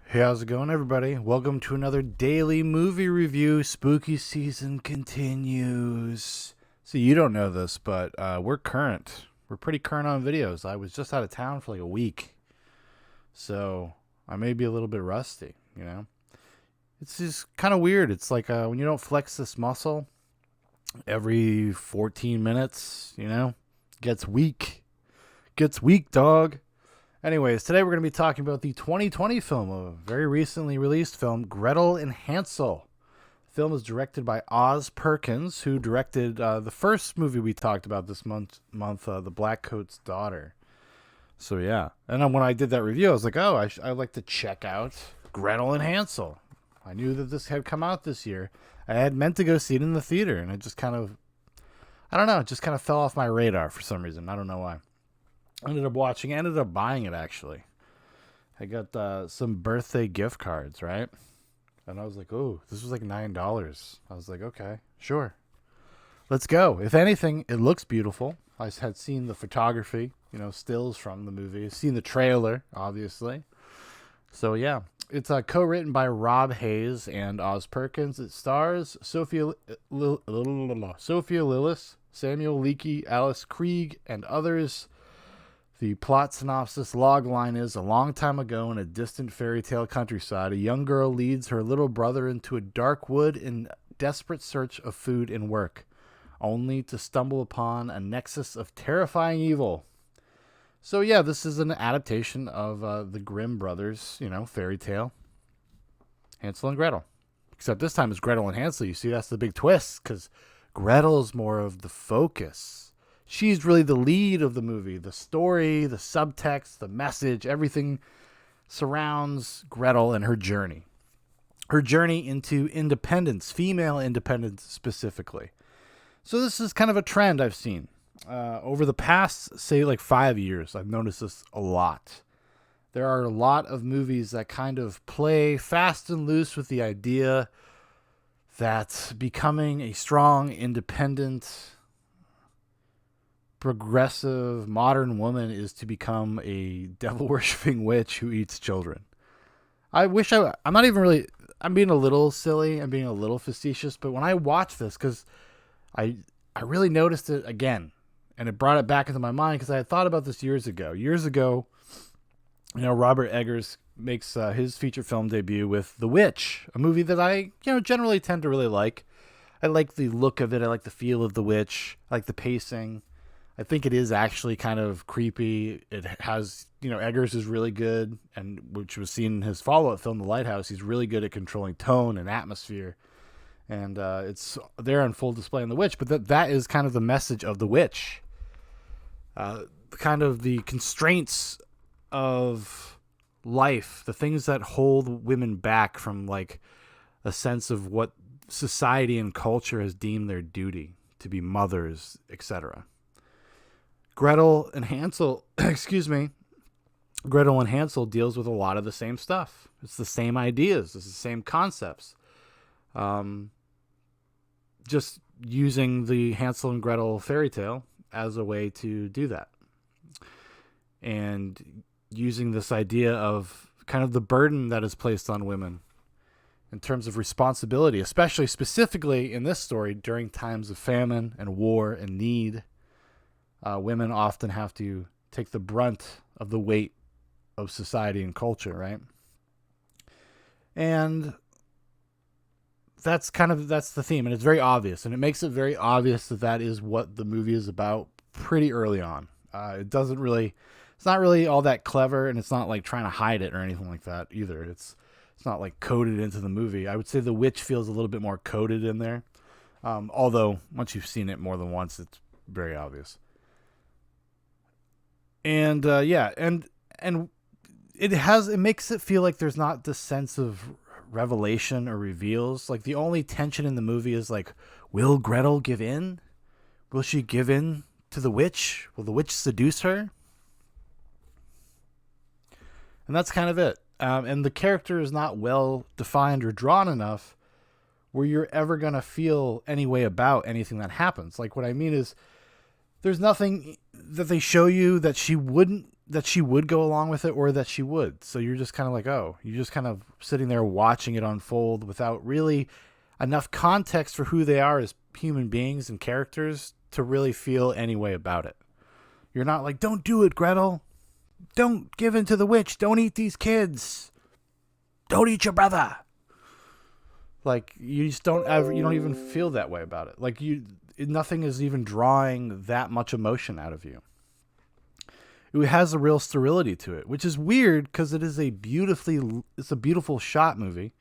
Hey, how's it going, everybody? Welcome to another daily movie review. Spooky season continues. See, you don't know this, but we're current. We're pretty current on videos. I was just out of town for like a week, so I may be a little bit rusty, you know? It's just kind of weird. It's like when you don't flex this muscle every 14 minutes, gets weak. Gets weak, dog. Anyways, today we're going to be talking about the 2020 film, a very recently released film, Gretel and Hansel. The film is directed by Perkins, who directed the first movie we talked about this month, The Blackcoat's Daughter. So yeah, and then when I did that review, I was like, oh, I'd like to check out Gretel and Hansel. I knew that this had come out this year. I had meant to go see it in the theater, and it just kind of, I don't know, it just kind of fell off my radar for some reason. I don't know why. Ended up buying it actually. I got some birthday gift cards, right? And I was like, oh, this was like $9. I was like, okay, sure. Let's go. If anything, it looks beautiful. I had seen the photography, stills from the movie. Seen the trailer, obviously. So yeah, it's co-written by Rob Hayes and Oz Perkins. It stars Sophia Lillis, Samuel Leakey, Alice Krieg, and others. The plot synopsis logline is: a long time ago in a distant fairy tale countryside, a young girl leads her little brother into a dark wood in desperate search of food and work, only to stumble upon a nexus of terrifying evil. So yeah, this is an adaptation of the Grimm Brothers, fairy tale, Hansel and Gretel. Except this time it's Gretel and Hansel. You see, that's the big twist, because Gretel's more of the focus. She's really the lead of the movie. The story, the subtext, the message, everything surrounds Gretel and her journey. Her journey into independence, female independence specifically. So this is kind of a trend I've seen. Over the past, say, like 5 years, I've noticed this a lot. There are a lot of movies that kind of play fast and loose with the idea that becoming a strong, independent, progressive modern woman is to become a devil worshipping witch who eats children. I'm not even really, I'm being a little silly, I'm being a little facetious, but when I watch this, because I really noticed it again, and it brought it back into my mind, because I had thought about this years ago. Robert Eggers makes his feature film debut with The Witch, a movie that I generally tend to really like. I like the look of it, I like the feel of The Witch, I like the pacing. I think it is actually kind of creepy. It has, Eggers is really good, and which was seen in his follow-up film, The Lighthouse. He's really good at controlling tone and atmosphere, and it's there on full display in The Witch. But that is kind of the message of The Witch, kind of the constraints of life, the things that hold women back from like a sense of what society and culture has deemed their duty to be mothers, etc. Gretel and Hansel, Gretel and Hansel deals with a lot of the same stuff. It's the same ideas. It's the same concepts. Just using the Hansel and Gretel fairy tale as a way to do that. And using this idea of kind of the burden that is placed on women in terms of responsibility, especially specifically in this story during times of famine and war and need. Women often have to take the brunt of the weight of society and culture, right? And that's the theme, and it's very obvious, and it makes it very obvious that is what the movie is about pretty early on. It's not really all that clever, and it's not like trying to hide it or anything like that either. It's not like coded into the movie. I would say The Witch feels a little bit more coded in there, although once you've seen it more than once, it's very obvious. And and it makes it feel like there's not this sense of revelation or reveals. Like the only tension in the movie is like, will Gretel give in? Will she give in to the witch? Will the witch seduce her? And that's kind of it. And the character is not well defined or drawn enough where you're ever gonna feel any way about anything that happens. Like what I mean is, there's nothing that they show you that she wouldn't that she would go along with it or that she would. So you're just kind of like, oh, you're just kind of sitting there watching it unfold without really enough context for who they are as human beings and characters to really feel any way about it. You're not like, don't do it, Gretel. Don't give in to the witch. Don't eat these kids. Don't eat your brother. Like, you just don't ever, you don't even feel that way about it. Like, nothing is even drawing that much emotion out of you. It has a real sterility to it, which is weird because it's a beautiful shot movie.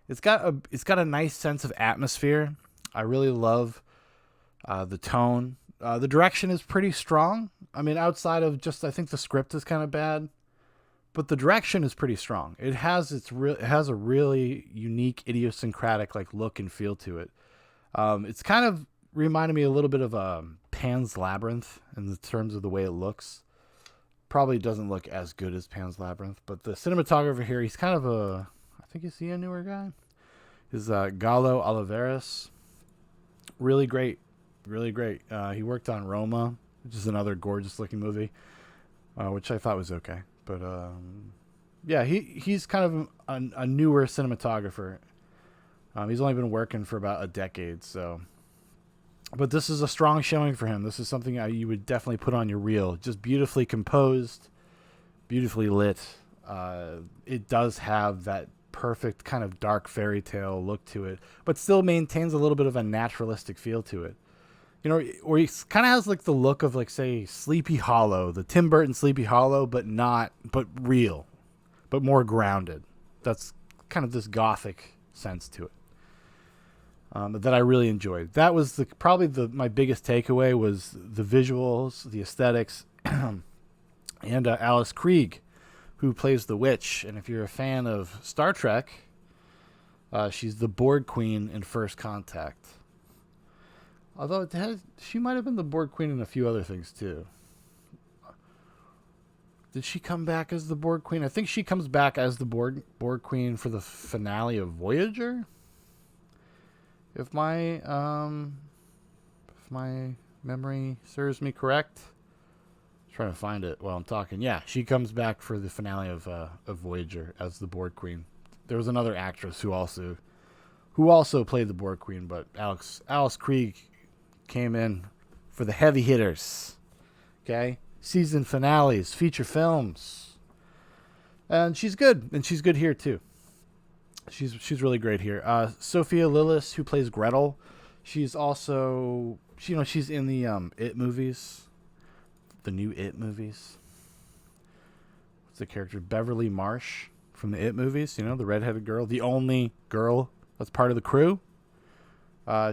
It's got a nice sense of atmosphere. I really love the tone. The direction is pretty strong. I mean, outside of just, I think the script is kind of bad, but the direction is pretty strong. It has a really unique, idiosyncratic like look and feel to it. It's kind of reminded me a little bit of Pan's Labyrinth in the terms of the way it looks. Probably doesn't look as good as Pan's Labyrinth, but the cinematographer here, he's kind of I think is he a newer guy? Is Galo Oliveras. Really great. Really great. He worked on Roma, which is another gorgeous looking movie, which I thought was okay. But yeah, he's kind of a newer cinematographer. He's only been working for about a decade, so. But this is a strong showing for him. This is something you would definitely put on your reel. Just beautifully composed, beautifully lit. It does have that perfect kind of dark fairy tale look to it, but still maintains a little bit of a naturalistic feel to it. You know, or he kind of has like the look of like, say, Sleepy Hollow, the Tim Burton Sleepy Hollow, but real, but more grounded. That's kind of this gothic sense to it. That I really enjoyed. That was probably my biggest takeaway was the visuals, the aesthetics, and Alice Krige, who plays the witch. And if you're a fan of Star Trek, she's the Borg Queen in First Contact. Although she might have been the Borg Queen in a few other things too. Did she come back as the Borg Queen? I think she comes back as the Borg Queen for the finale of Voyager. If my memory serves me correct, I'm trying to find it while I'm talking. Yeah, she comes back for the finale of Voyager as the Borg Queen. There was another actress who also played the Borg Queen, but Alice Krige came in for the heavy hitters. Okay, season finales, feature films, and she's good, and she's good here too. She's really great here. Sophia Lillis, who plays Gretel, she's also she's in the It movies, the new It movies. What's the character? Beverly Marsh from the It movies. You know, the redheaded girl, the only girl that's part of the crew.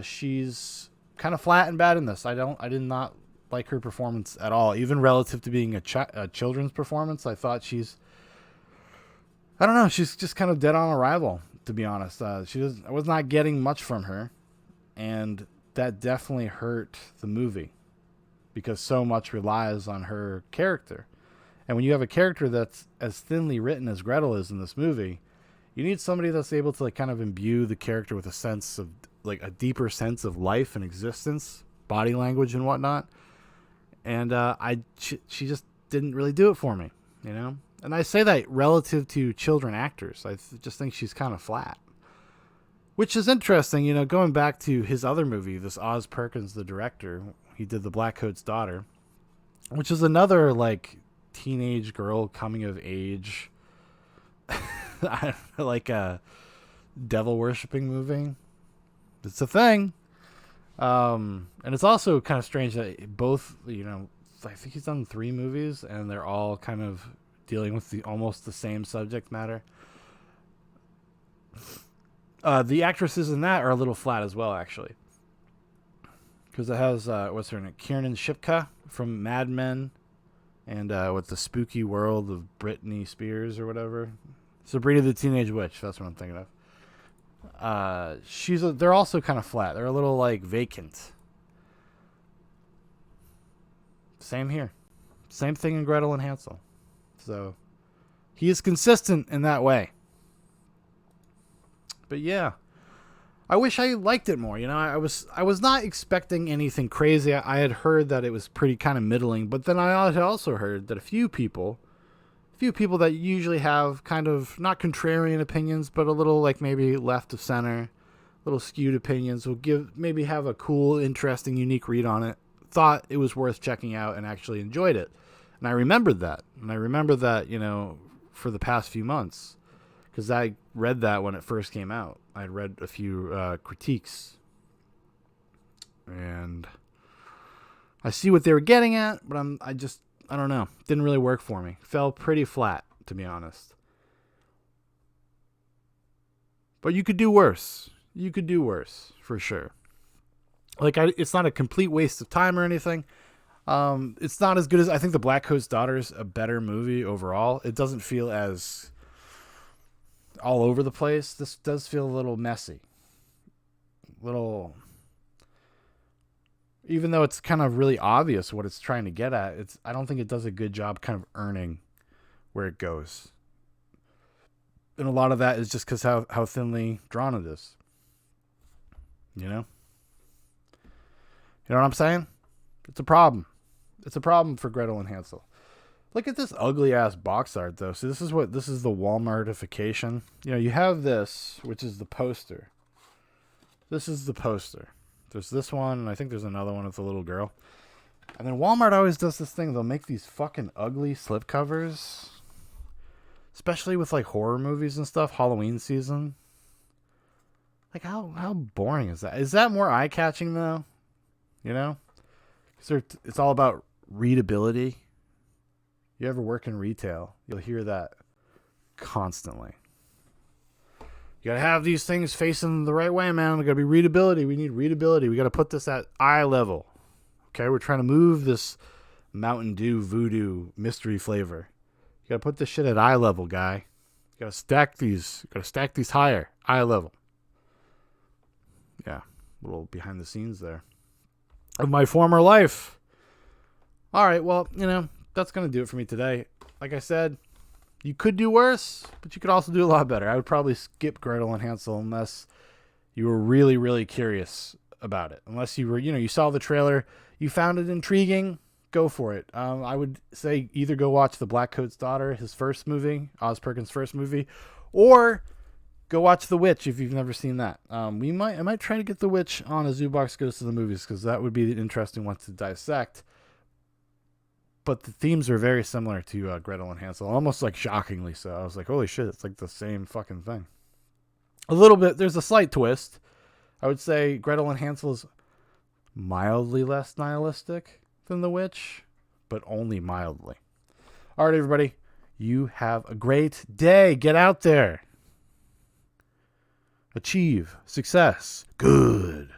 She's kind of flat and bad in this. I did not like her performance at all, even relative to being a children's performance. I thought she's just kind of dead on arrival, to be honest. I was not getting much from her, and that definitely hurt the movie because so much relies on her character. And when you have a character that's as thinly written as Gretel is in this movie, you need somebody that's able to like kind of imbue the character with a sense of like a deeper sense of life and existence, body language and whatnot. And she just didn't really do it for me, you know? And I say that relative to children actors. I just think she's kind of flat. Which is interesting, you know, going back to his other movie, this Oz Perkins, the director. He did The Black Coat's Daughter, which is another, like, teenage girl coming of age, like a devil-worshipping movie. It's a thing. And it's also kind of strange that both, you know, I think he's done 3 movies, and they're all kind of dealing with almost the same subject matter. The actresses in that are a little flat as well, actually, because it has what's her name, Kiernan Shipka from Mad Men, and with the spooky world of Britney Spears or whatever, Sabrina the Teenage Witch. That's what I'm thinking of. They're also kind of flat. They're a little like vacant. Same here. Same thing in Gretel and Hansel. So he is consistent in that way. But yeah, I wish I liked it more. I was not expecting anything crazy. I had heard that it was pretty kind of middling, but then I had also heard that a few people that usually have kind of not contrarian opinions, but a little like maybe left of center, little skewed opinions will maybe have a cool, interesting, unique read on it. Thought it was worth checking out and actually enjoyed it. And I remembered that. For the past few months, because I read that when it first came out. I read a few critiques, and I see what they were getting at, but I don't know. Didn't really work for me. Fell pretty flat, to be honest. But you could do worse. You could do worse, for sure. It's not a complete waste of time or anything. It's not as good as, I think The Black Coat's Daughter is a better movie overall. It doesn't feel as all over the place. This does feel a little messy. Even though it's kind of really obvious what it's trying to get at, I don't think it does a good job kind of earning where it goes. And a lot of that is just because how thinly drawn it is. You know what I'm saying? It's a problem. It's a problem for Gretel and Hansel. Look at this ugly ass box art though. So this is the Walmartification. You have this, which is the poster. This is the poster. There's this one, and I think there's another one with the little girl. And then Walmart always does this thing. They'll make these fucking ugly slipcovers, especially with like horror movies and stuff. Halloween season. Like how boring is that? Is that more eye catching though? Because it's all about readability. You ever work in retail, you'll hear that constantly. You gotta have these things facing the right way, man. We gotta be readability. We need readability. We gotta put this at eye level. Okay, we're trying to move this Mountain Dew voodoo mystery flavor. You gotta put this shit at eye level, guy. You gotta stack these. Higher, eye level. Yeah, a little behind the scenes there of my former life. All right, well, that's going to do it for me today. Like I said, you could do worse, but you could also do a lot better. I would probably skip Gretel and Hansel unless you were really, really curious about it. Unless you were, you saw the trailer, you found it intriguing, go for it. I would say either go watch The Black Coat's Daughter, his first movie, Oz Perkins' first movie, or go watch The Witch if you've never seen that. I might try to get The Witch on a Zoobox Goes to the Movies, because that would be an interesting one to dissect. But the themes are very similar to Gretel and Hansel, almost like shockingly so. I was like, holy shit, it's like the same fucking thing. A little bit, there's a slight twist. I would say Gretel and Hansel is mildly less nihilistic than The Witch, but only mildly. All right, everybody, you have a great day. Get out there. Achieve success. Good.